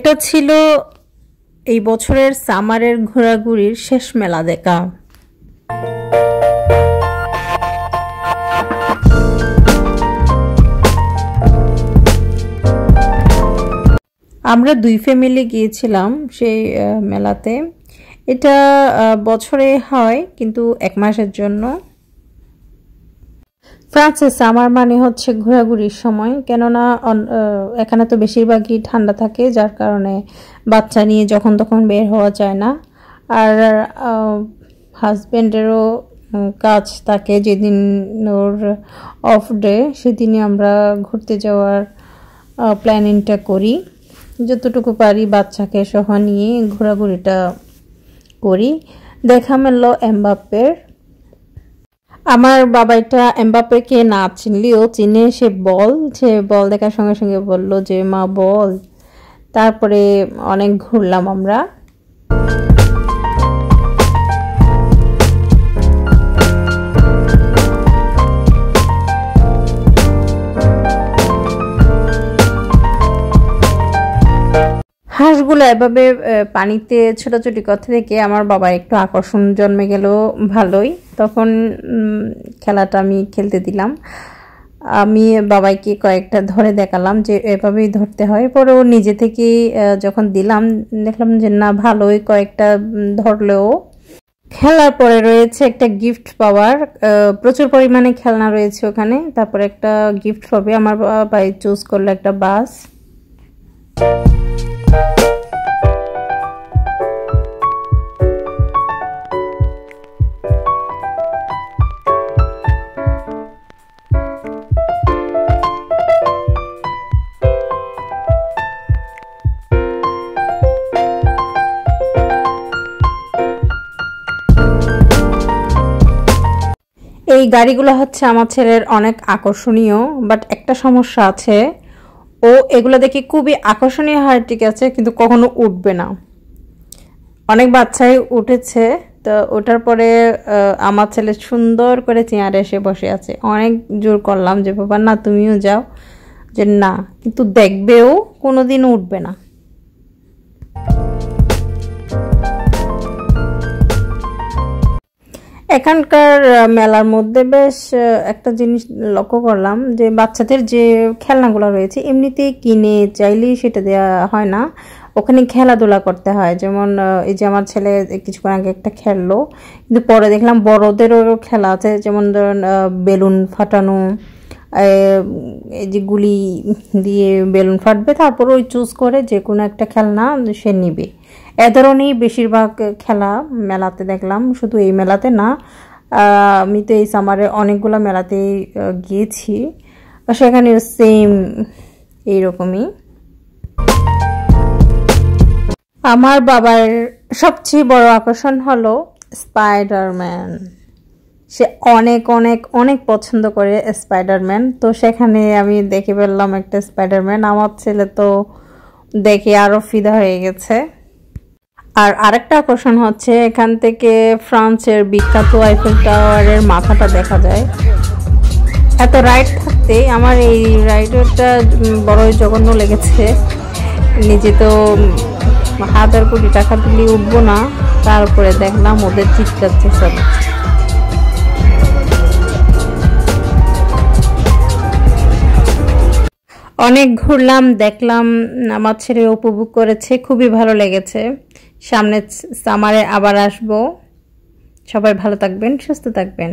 এটা ছিল এই বছরের সামারের ঘোরাঘুরির শেষ মেলা দেখা। আমরা 2 ফ্যামিলি গিয়েছিলাম সেই মেলাতে। এটা বছরে হয় কিন্তু 1 মাসের জন্য। ফ্রান্সে সামার মানে হচ্ছে ঘোরাঘুরির সময়, কেননা এখানে তো বেশিরভাগই ঠান্ডা থাকে, যার কারণে বাচ্চা নিয়ে যখন তখন বের হওয়া যায় না। আর হাজব্যান্ডেরও কাজ থাকে, যেদিন ওর অফ ডে সেদিনই আমরা ঘুরতে যাওয়ার প্ল্যানিংটা করি। যতটুকু পারি বাচ্চাকে সহ নিয়ে ঘোরাঘুরিটা করি। দেখা মিলল এমবাপ্পের। আমার বাবাইটা এমবাপ্পেকে না চিনলেও চিনে, সে বল দেখার সঙ্গে সঙ্গে বলল যে মা বল। তারপরে অনেক ঘুরলাম আমরা। হাঁসগুলো এভাবে পানিতে ছোটাছুটি করতে দেখে আমার বাবা একটু আকর্ষণ জন্মে গেল ভালোই। তখন খেলাটা আমি খেলতে দিলাম। আমি বাবাইকে কয়েকটা ধরে দেখালাম যে এভাবেই ধরতে হয়। পরে ও নিজে থেকেই যখন দিলাম দেখলাম যে না, ভালোই কয়েকটা ধরলেও। খেলার পরে রয়েছে একটা গিফট পাওয়ার, প্রচুর পরিমাণে খেলনা রয়েছে ওখানে। তারপরে একটা গিফট পাবে। আমার বাবাই চুজ করলো একটা বাস। এই গাড়িগুলো হচ্ছে আমার ছেলের অনেক আকর্ষণীয়, বাট একটা সমস্যা আছে, ও এগুলো দেখে খুবই আকর্ষণীয় হয় ঠিক আছে, কিন্তু কখনো উঠবে না। অনেক বাচ্চাই উঠেছে, তো ওঠার পরে আমার ছেলে সুন্দর করে চেয়ারে এসে বসে আছে। অনেক জোর করলাম যে বাবা না, তুমিও যাও, যে না, কিন্তু দেখবেও কোনোদিনও উঠবে না। এখানকার মেলার মধ্যে বেশ একটা জিনিস লক্ষ্য করলাম, যে বাচ্চাদের যে খেলনাগুলো রয়েছে এমনিতেই কিনে চাইলেই সেটা দেওয়া হয় না, ওখানে খেলাধুলা করতে হয়। যেমন এই যে আমার ছেলে কিছুক্ষণ আগে একটা খেললো, কিন্তু পরে দেখলাম বড়দেরও খেলা আছে। যেমন ধরুন বেলুন ফাটানো, এই যে গুলি দিয়ে বেলুন ফাটবে, তারপর ওই চুজ করে যে কোনো একটা খেলনা সে নিবে। এ ধরনের বেশিরভাগ খেলা মেলাতে দেখলাম, শুধু এই মেলাতে না, আমি তো এই সামারে অনেকগুলো মেলাতে গিয়েছি, সেখানে সেম এইরকমই। আমার বাবার সবচেয়ে বড় আকর্ষণ হলো স্পাইডারম্যান। সে অনেক অনেক অনেক পছন্দ করে স্পাইডারম্যান। তো সেখানে আমি দেখে ফেললাম একটা স্পাইডারম্যান। আমার ছেলে তো দেখে আরো ফিদা হয়ে গেছে। আর আরেকটা আকর্ষণ হচ্ছে এখান থেকে ফ্রান্সের বিখ্যাত আইফেল টাওয়ারের মাথাটা দেখা যায়। এত রাইড থাকতে আমার এই রাইডটা বড়ই জঘন্য লেগেছে। নিজে তো 1000 কোটি টাকা দিলে উঠবো না, তারপরে দেখলাম ওদের চিৎকাচ্ছে সব। অনেক ঘুরলাম, দেখলাম, আমার ছেলে উপভোগ করেছে, খুবই ভালো লেগেছে। সামনে সামারে আবার আসবো। সবাই ভালো থাকবেন, সুস্থ থাকবেন।